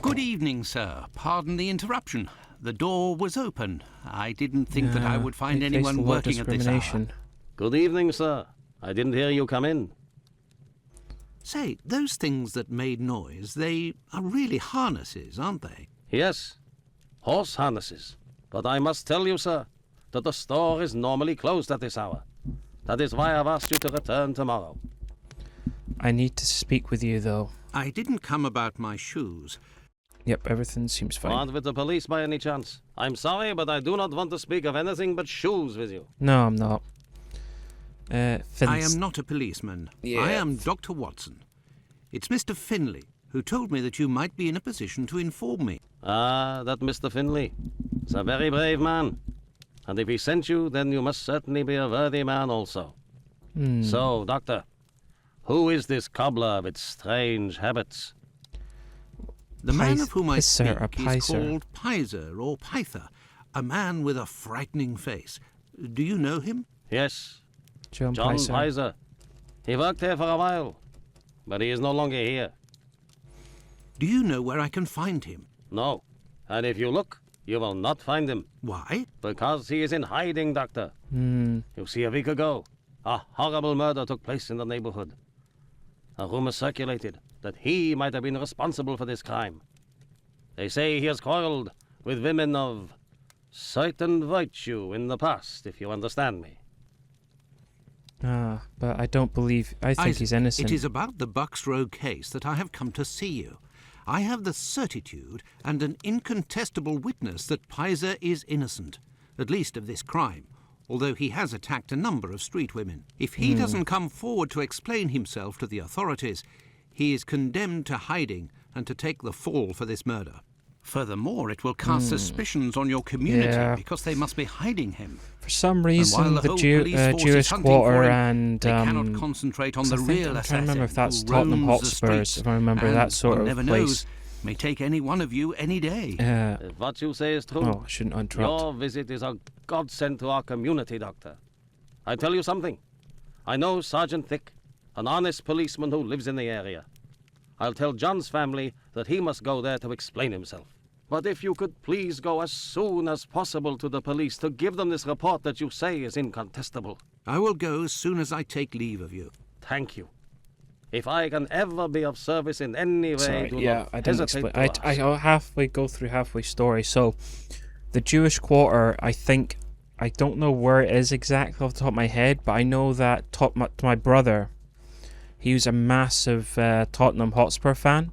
Good evening, sir. Pardon the interruption. The door was open. I didn't think that I would find anyone working at this hour. Good evening, sir. I didn't hear you come in. Say, those things that made noise, they are really harnesses, aren't they? Yes, horse harnesses. But I must tell you, sir, that the store is normally closed at this hour. That is why I've asked you to return tomorrow. I need to speak with you, though. I didn't come about my shoes. Yep, everything seems fine. Aren't with the police by any chance? I'm sorry, but I do not want to speak of anything but shoes with you. No, I'm not. I am not a policeman. Yeah. I am Dr. Watson. It's Mr. Finley, who told me that you might be in a position to inform me. Ah, that Mr. Finley. He's a very brave man. And if he sent you, then you must certainly be a worthy man also. So, Doctor, who is this cobbler with strange habits? The man of whom I speak is Pizer. called Pizer or Pyther, a man with a frightening face. Do you know him? Yes, John John Pizer. Pizer. He worked here for a while, but he is no longer here. Do you know where I can find him? No, and if you look, you will not find him. Why? Because he is in hiding, Doctor. You see, a week ago, a horrible murder took place in the neighborhood. A rumor circulated that he might have been responsible for this crime. They say he has quarreled with women of certain virtue in the past, if you understand me. But I don't believe... I think he's innocent. It is about the Bucks Row case that I have come to see you. I have the certitude and an incontestable witness that Pizer is innocent, at least of this crime, although he has attacked a number of street women. If he doesn't come forward to explain himself to the authorities, he is condemned to hiding and to take the fall for this murder. Furthermore, it will cast suspicions on your community because they must be hiding him. For some reason, the Jewish hunting quarter for him, and... they cannot concentrate on the real assassin. I'm trying to remember if that's who Tottenham roams the Hotspurs, streets, if I remember and that sort one of never place. knows, may take any one of you any day. If what you say is true, Oh, I shouldn't interrupt. your visit is a godsend to our community, Doctor. I tell you something. I know Sergeant Thick, an honest policeman who lives in the area. I'll tell John's family that he must go there to explain himself. But if you could please go as soon as possible to the police to give them this report that you say is incontestable. I will go as soon as I take leave of you. Thank you. If I can ever be of service in any way, Sorry, do yeah, not I didn't hesitate explain. to I'll go through halfway story. So, the Jewish quarter, I think, I don't know where it is exactly off the top of my head, but I know that my brother, he was a massive Tottenham Hotspur fan,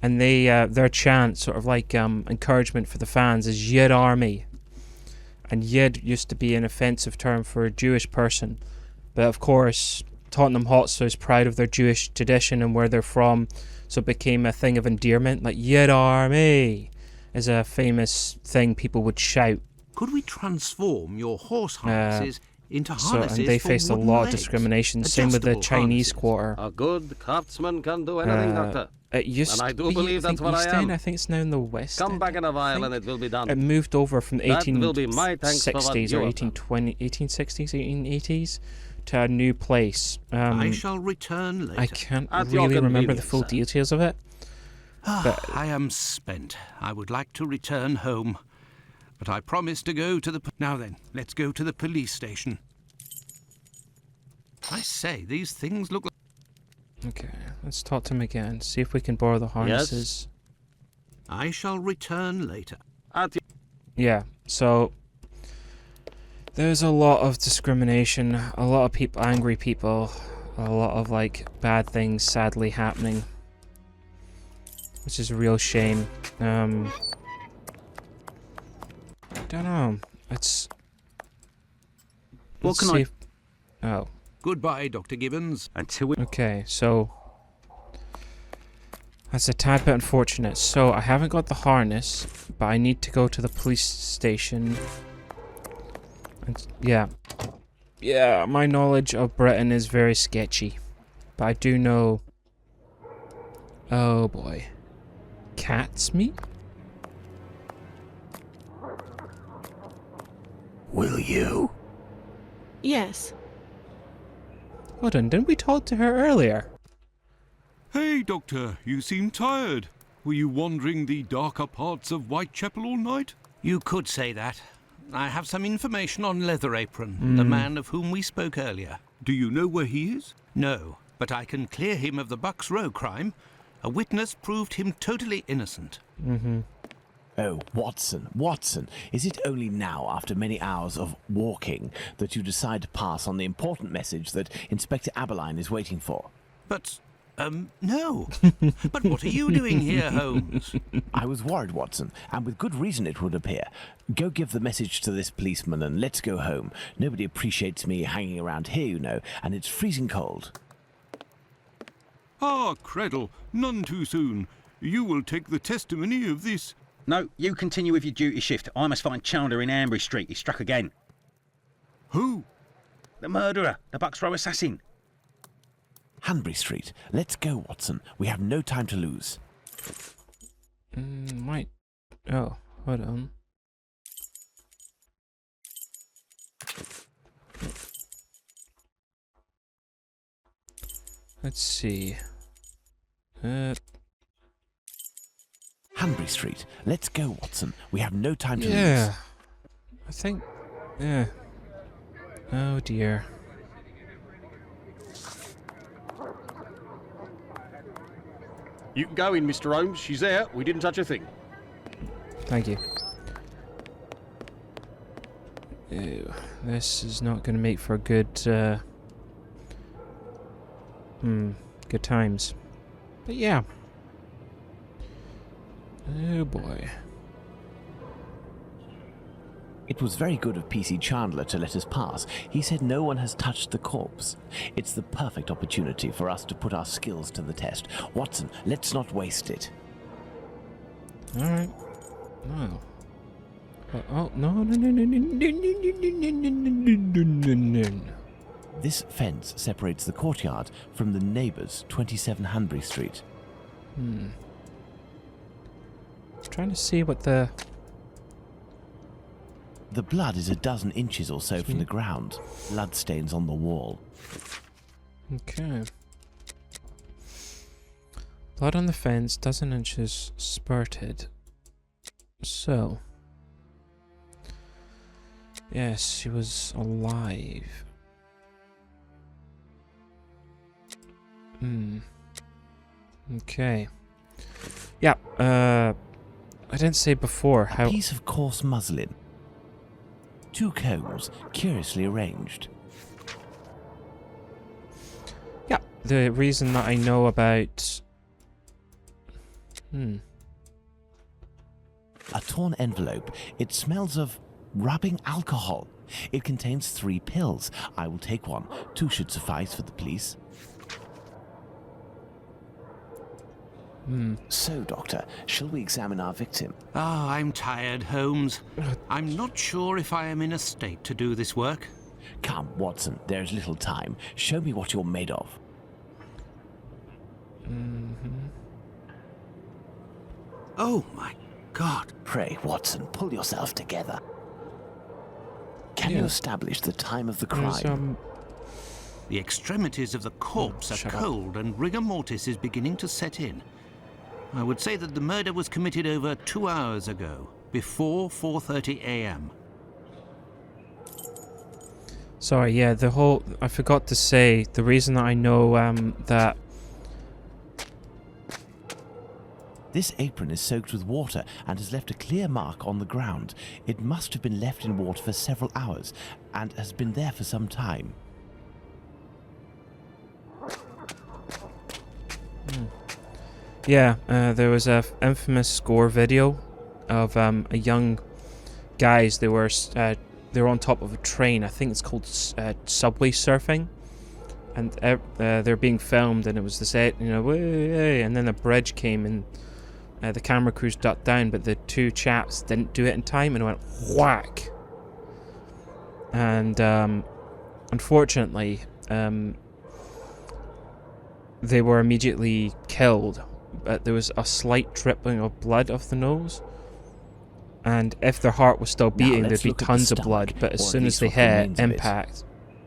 and their chant, sort of like encouragement for the fans, is Yid Army. And Yid used to be an offensive term for a Jewish person, but of course Tottenham Hotspur is proud of their Jewish tradition and where they're from, so it became a thing of endearment. Like Yid Army is a famous thing people would shout. Could we transform your horse harnesses into harnesses and they for faced a wooden lot of legs? discrimination. Same with the Adjustable Chinese harnesses. quarter. A good craftsman can do anything, Doctor. It used And I to do be, believe that's what I East End. am. I think it's now in the West Come End, back in a I while think. and it will be done. It moved over from the That will be my thanks for what 1860s you or have done. 1860s, 1880s to a new place. I shall return later. I can't At your really remember the convenience, full sir. details of it. I am spent. I would like to return home, but I promised to go to the... Now then, let's go to the police station. I say, these things look like... Okay, let's talk to him again. See if we can borrow the harnesses. I shall return later. At your Yeah, so there's a lot of discrimination, a lot of people, angry people, a lot of like bad things sadly happening, which is a real shame. I don't know. It's. What let's can see I- if- Oh, Goodbye, Dr. Gibbons. Until we... okay. So that's a tad bit unfortunate. So I haven't got the harness, but I need to go to the police station. And yeah, my knowledge of Britain is very sketchy, but I do know. Oh boy, cat's meat. Will you? Yes. Hold on, didn't we talk to her earlier? Hey, Doctor, you seem tired. Were you wandering the darker parts of Whitechapel all night? You could say that. I have some information on Leather Apron, the man of whom we spoke earlier. Do you know where he is? No, but I can clear him of the Bucks Row crime. A witness proved him totally innocent. Oh, Watson, is it only now, after many hours of walking, that you decide to pass on the important message that Inspector Aberline is waiting for? But, no. But what are you doing here, Holmes? I was worried, Watson, and with good reason it would appear. Go give the message to this policeman and let's go home. Nobody appreciates me hanging around here, you know, and it's freezing cold. Ah, Creddle, none too soon. You will take the testimony of this... No, you continue with your duty shift. I must find Chandler in Ambury Street. He struck again. Who? The murderer, the Bucks Row assassin. Hanbury Street. Let's go, Watson. We have no time to lose. Might. Oh, hold on. Let's see. Hanbury Street. Let's go, Watson. We have no time to Yeah. lose. I think. Yeah. Oh dear. You can go in, Mr. Holmes. She's there. We didn't touch a thing. Thank you. Ew, this is not going to make for good. Good times. But yeah. Oh boy. It was very good of PC Chandler to let us pass. He said no one has touched the corpse. It's the perfect opportunity for us to put our skills to the test. Watson, let's not waste it. Alright. No. Oh, no, no, no, no, no, no, no, no, no, no, no. This fence separates the courtyard from the neighbours, 27 Hanbury Street. Trying to see what the... The blood is a dozen inches or so from the ground. Bloodstains on the wall. Okay. Blood on the fence, dozen inches spurted. So. Yes, she was alive. Okay. Yeah, I didn't say before how... A piece of coarse muslin. 2 combs, curiously arranged. Yeah, the reason that I know about... A torn envelope. It smells of rubbing alcohol. It contains 3 pills. I will take one. 2 should suffice for the police. So, Doctor, shall we examine our victim? Ah, I'm tired, Holmes. I'm not sure if I am in a state to do this work. Come, Watson, there's little time. Show me what you're made of. Oh, my God. Pray, Watson, pull yourself together. Can you establish the time of the crime? The extremities of the corpse are shut up. cold and rigor mortis is beginning to set in. I would say that the murder was committed over 2 hours ago, before 4:30 a.m. Sorry, yeah, the whole... I forgot to say, the reason that I know that... This apron is soaked with water and has left a clear mark on the ground. It must have been left in water for several hours and has been there for some time. Yeah, there was a infamous score video of a young guys. They were on top of a train. I think it's called subway surfing, and they're being filmed. And it was this, and then a bridge came and the camera crews ducked down, but the 2 chaps didn't do it in time and went whack. And unfortunately, they were immediately killed. But there was a slight dripping of blood off the nose, and if their heart was still beating, there'd be tons of blood. But as soon as they hit impact,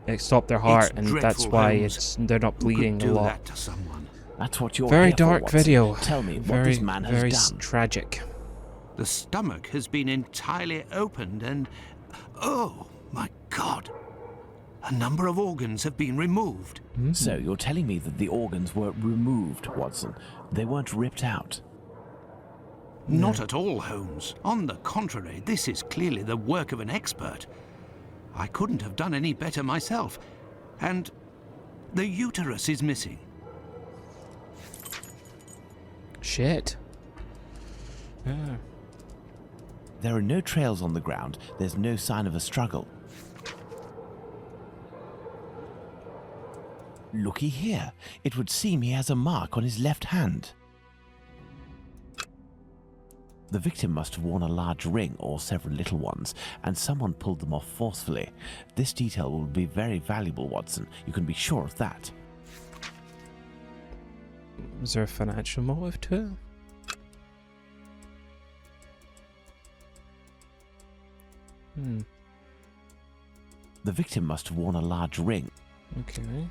it stopped their heart, and that's why they're not bleeding a lot. That to someone? That's what you're Very here for, dark Watson. video. Tell me what Very, this man has very done. tragic. The stomach has been entirely opened and... Oh, my God! A number of organs have been removed. So you're telling me that the organs were removed, Watson? They weren't ripped out? Not at all, Holmes. On the contrary, this is clearly the work of an expert. I couldn't have done any better myself. And the uterus is missing. Shit. Yeah. There are no trails on the ground. There's no sign of a struggle. Looky here. It would seem he has a mark on his left hand. The victim must have worn a large ring or several little ones, and someone pulled them off forcefully. This detail will be very valuable, Watson. You can be sure of that. Is there a financial motive to it? The victim must have worn a large ring. Okay.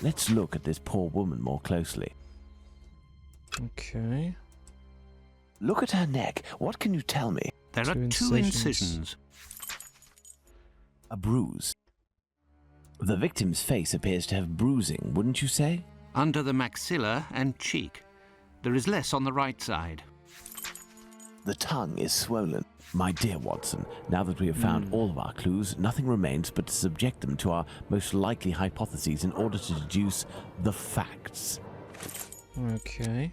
Let's look at this poor woman more closely. Okay. Look at her neck. What can you tell me? There are Two two incisions. incisions. A bruise. The victim's face appears to have bruising, wouldn't you say? Under the maxilla and cheek. There is less on the right side. The tongue is swollen. My dear Watson, now that we have found all of our clues, nothing remains but to subject them to our most likely hypotheses in order to deduce the facts. Okay.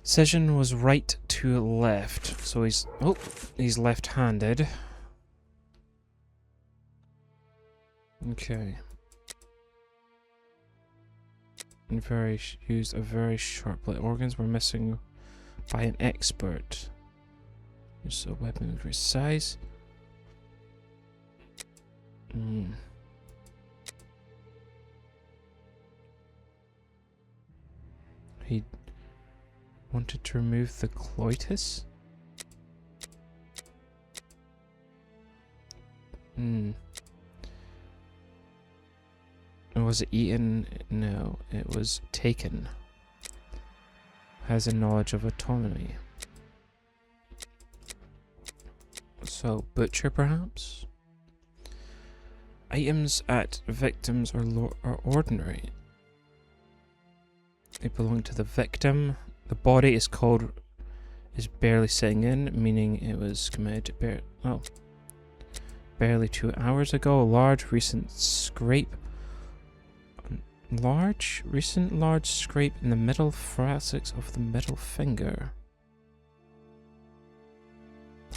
Incision was right to left, so he's left-handed. Okay. And used a very sharp blade. Organs were missing by an expert. Use a weapon of great size. He wanted to remove the coitus? Was it eaten? No, it was taken. Has a knowledge of autonomy. So, butcher perhaps? Items at victims are ordinary. They belong to the victim. The body is barely sitting in, meaning it was committed barely 2 hours ago. A large recent scrape in the middle thoracics of the middle finger.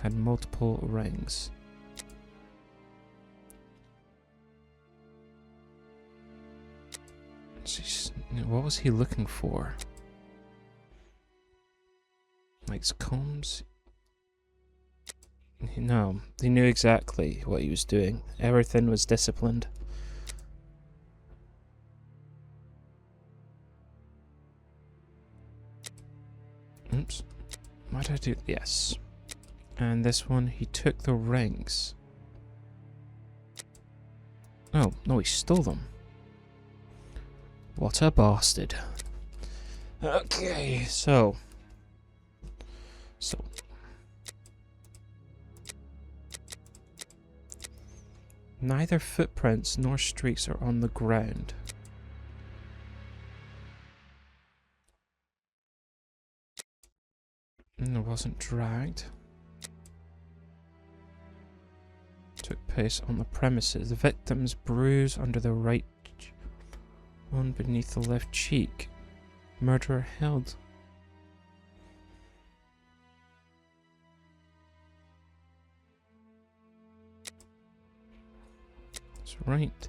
Had multiple rings. Jeez, what was he looking for? Like combs? No, he knew exactly what he was doing. Everything was disciplined. Oops. Why did I do? Yes. And this one, he took the rings. Oh, no, he stole them. What a bastard. Okay, so. Neither footprints nor streaks are on the ground. And it wasn't dragged. Took place on the premises. The victim's bruise under the right one beneath the left cheek. Murderer held. It's right.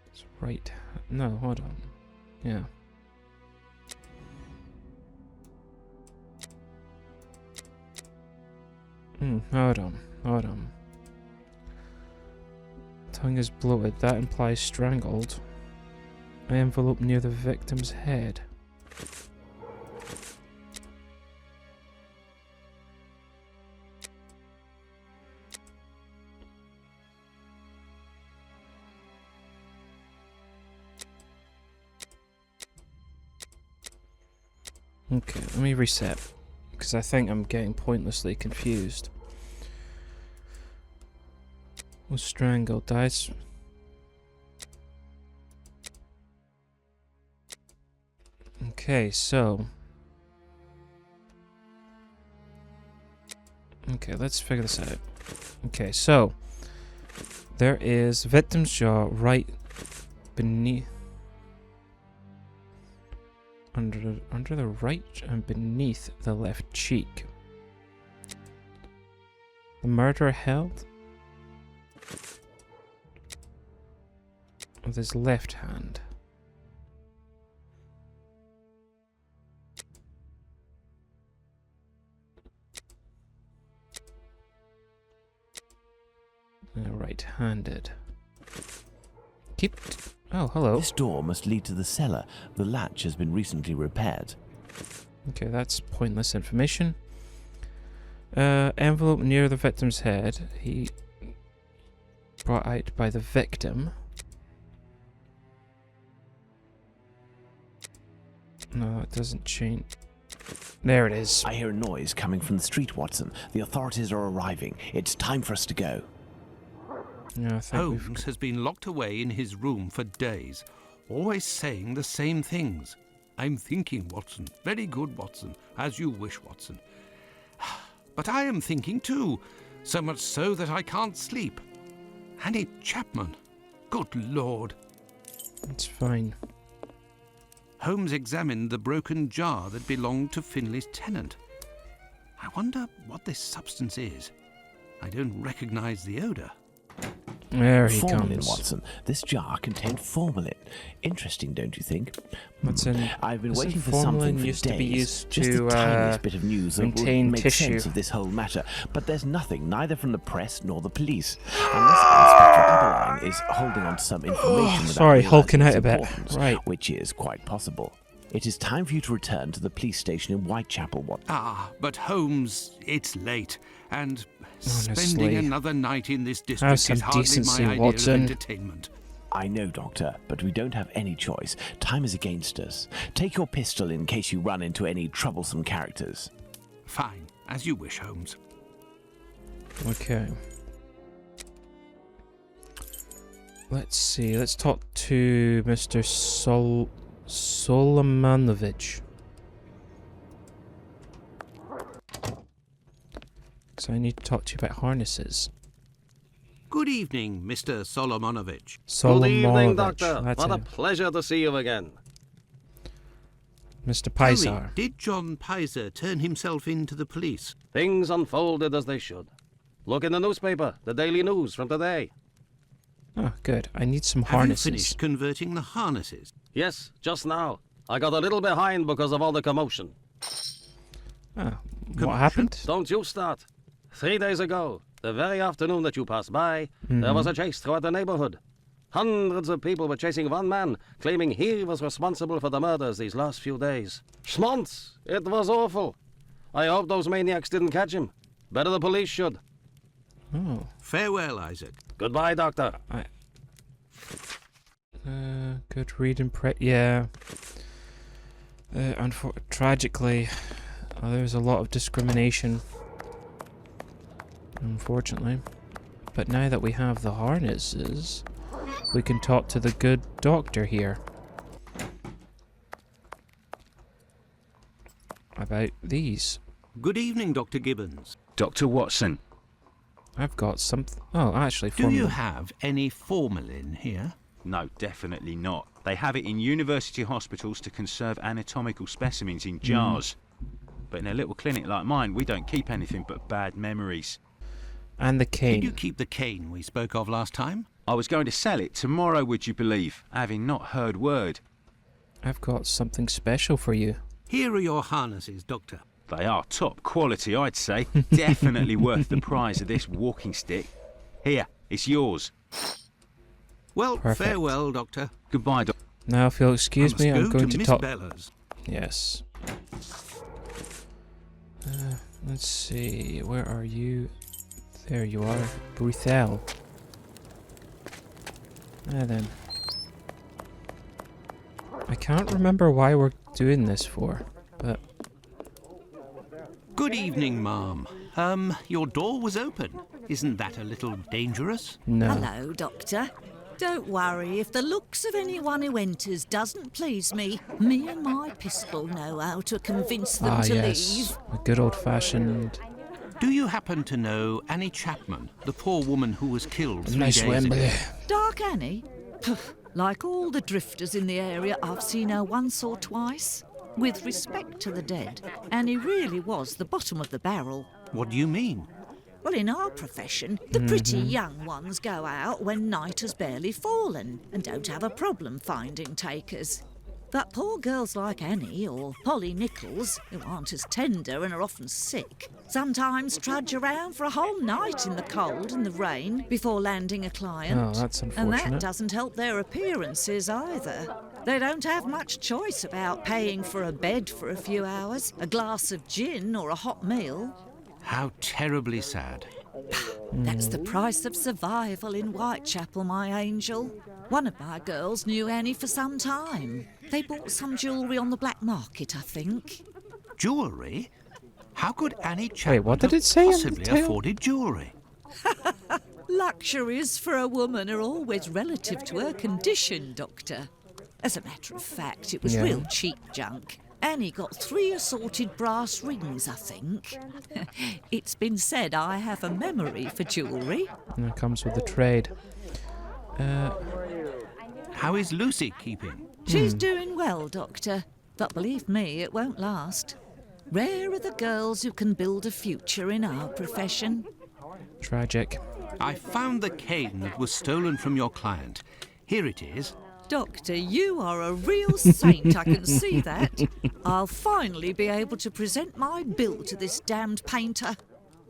It's right. No, hold on. Yeah. Hold on. Tongue is bloated. That implies strangled. An envelope near the victim's head. Okay, let me reset. Because I think I'm getting pointlessly confused. Was strangled, dies. Okay, so. Okay, let's figure this out. Okay, so. There is victim's jaw right beneath. Under the right and beneath the left cheek. The murderer held with his left hand. Right-handed. Keep. Oh, hello. This door must lead to the cellar. The latch has been recently repaired. Okay, that's pointless information. Envelope near the victim's head. He brought out by the victim. No, it doesn't change. There it is. I hear a noise coming from the street, Watson. The authorities are arriving. It's time for us to go. Yeah, I think Holmes has been locked away in his room for days, always saying the same things. I'm thinking, Watson. Very good, Watson. As you wish, Watson. But I am thinking too, so much so that I can't sleep. Annie Chapman. Good Lord. it's fine. Holmes examined the broken jar that belonged to Finley's tenant. I wonder what this substance is. I don't recognize the odour. There he Formalin, comes. Watson. This jar contained formalin. Interesting, don't you think? What's in? I've been Isn't waiting for formalin something for used days. to be used Just to, the tiniest bit of news that would maintain make tissue. sense of this whole matter. But there's nothing, neither from the press nor the police. Unless Inspector Aberline is holding on to some information without Sorry, hulking realising out a its bit. importance, Right. which is quite possible. It is time for you to return to the police station in Whitechapel, Watson. Ah, but Holmes, it's late, and Honestly. spending another night in this Have district some is hardly decency, my idea Watson. of entertainment. I know, Doctor, but we don't have any choice. Time is against us. Take your pistol in case you run into any troublesome characters. Fine, as you wish, Holmes. Okay. Let's see. Let's talk to Mr. Solomonovich. So I need to talk to you about harnesses. Good evening, Mr. Solomonovich. Good evening, Solomonovich. Doctor. That's What a it. pleasure to see you again. Mr. Tell me, Pizar. did John Pizer turn himself in to the police? Things unfolded as they should. Look in the newspaper, the Daily News from today. Oh, good. I need some Have you harnesses. finished converting the harnesses? Yes, just now. I got a little behind because of all the commotion. Oh, what Commotion? happened? Don't you start. 3 days ago, the very afternoon that you passed by, there was a chase throughout the neighborhood. Hundreds of people were chasing one man, claiming he was responsible for the murders these last few days. Schmonz! It was awful. I hope those maniacs didn't catch him. Better the police should. Oh. Farewell, Isaac. Goodbye, Doctor. Good reading yeah. Tragically, there's a lot of discrimination. Unfortunately. But now that we have the harnesses, we can talk to the good doctor here. About these. Good evening, Dr. Gibbons. Dr. Watson. I've got something. Oh, actually, Do you formalin. have any formalin here? No, definitely not. They have it in university hospitals to conserve anatomical specimens in jars. But in a little clinic like mine, we don't keep anything but bad memories. And the Did you cane. keep the cane we spoke of last time? I was going to sell it tomorrow, would you believe, having not heard word. I've got something special for you. Here are your harnesses, Doctor. They are top quality, I'd say. Definitely worth the price of this walking stick. Here, it's yours. Well, Perfect. farewell, Doctor. Goodbye, Doc. Now, if you'll excuse me, I'm going to Miss talk. Bella's. Yes. Let's see. Where are you? There you are. Bruthel. Then. I can't remember why we're doing this for, but Good evening, ma'am. Your door was open. Isn't that a little dangerous? No. Hello, Doctor. Don't worry if the looks of anyone who enters doesn't please me. Me and my pistol know how to convince them to Yes. leave. A good old-fashioned... Do you happen to know Annie Chapman, the poor woman who was killed 3 Nice days Wembley. ago? Dark Annie? Like all the drifters in the area, I've seen her once or twice. With respect to the dead, Annie really was the bottom of the barrel. What do you mean? Well, in our profession, the pretty young ones go out when night has barely fallen and don't have a problem finding takers. But poor girls like Annie or Polly Nichols, who aren't as tender and are often sick, sometimes trudge around for a whole night in the cold and the rain before landing a client. Oh, that's And unfortunate. that doesn't help their appearances either. They don't have much choice about paying for a bed for a few hours, a glass of gin or a hot meal. How terribly sad. That's the price of survival in Whitechapel, my angel. One of my girls knew Annie for some time. They bought some jewellery on the black market, I think. Jewellery? How could Annie Chapman what did have it say on the possibly tail? afforded jewellery? Luxuries for a woman are always relative to her condition, Doctor. As a matter of fact, it was Yeah. real cheap junk. Annie got 3 assorted brass rings, I think. It's been said I have a memory for jewellery. And it comes with the trade. How is Lucy keeping? She's doing well, Doctor. But believe me, it won't last. Rare are the girls who can build a future in our profession. Tragic. I found the cane that was stolen from your client. Here it is. Doctor, you are a real saint, I can see that. I'll finally be able to present my bill to this damned painter.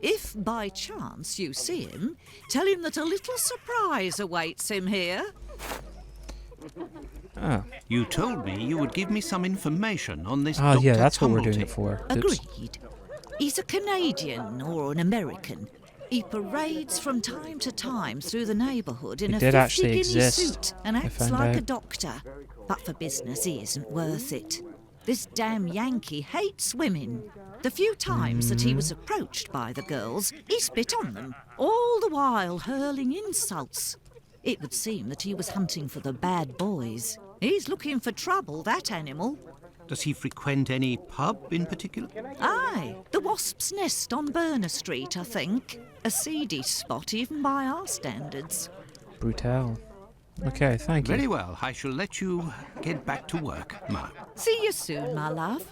If by chance you see him, tell him that a little surprise awaits him here. Ah, You told me you would give me some information on this oh, Dr. yeah, that's what we're doing Tumblety. it for. Oops. Agreed. He's a Canadian or an American. He parades from time to time through the neighbourhood in He a did 50 actually guinea exist, suit and I acts found like a out. doctor. But for business, he isn't worth it. This damn Yankee hates women. The few times that he was approached by the girls, he spit on them, all the while hurling insults. It would seem that he was hunting for the bad boys. He's looking for trouble, that animal. Does he frequent any pub in particular? Aye, the Wasp's Nest on Burner Street, I think. A seedy spot even by our standards. Brutal. Okay, thank you. Very well. I shall let you get back to work, Ma. See you soon, my love.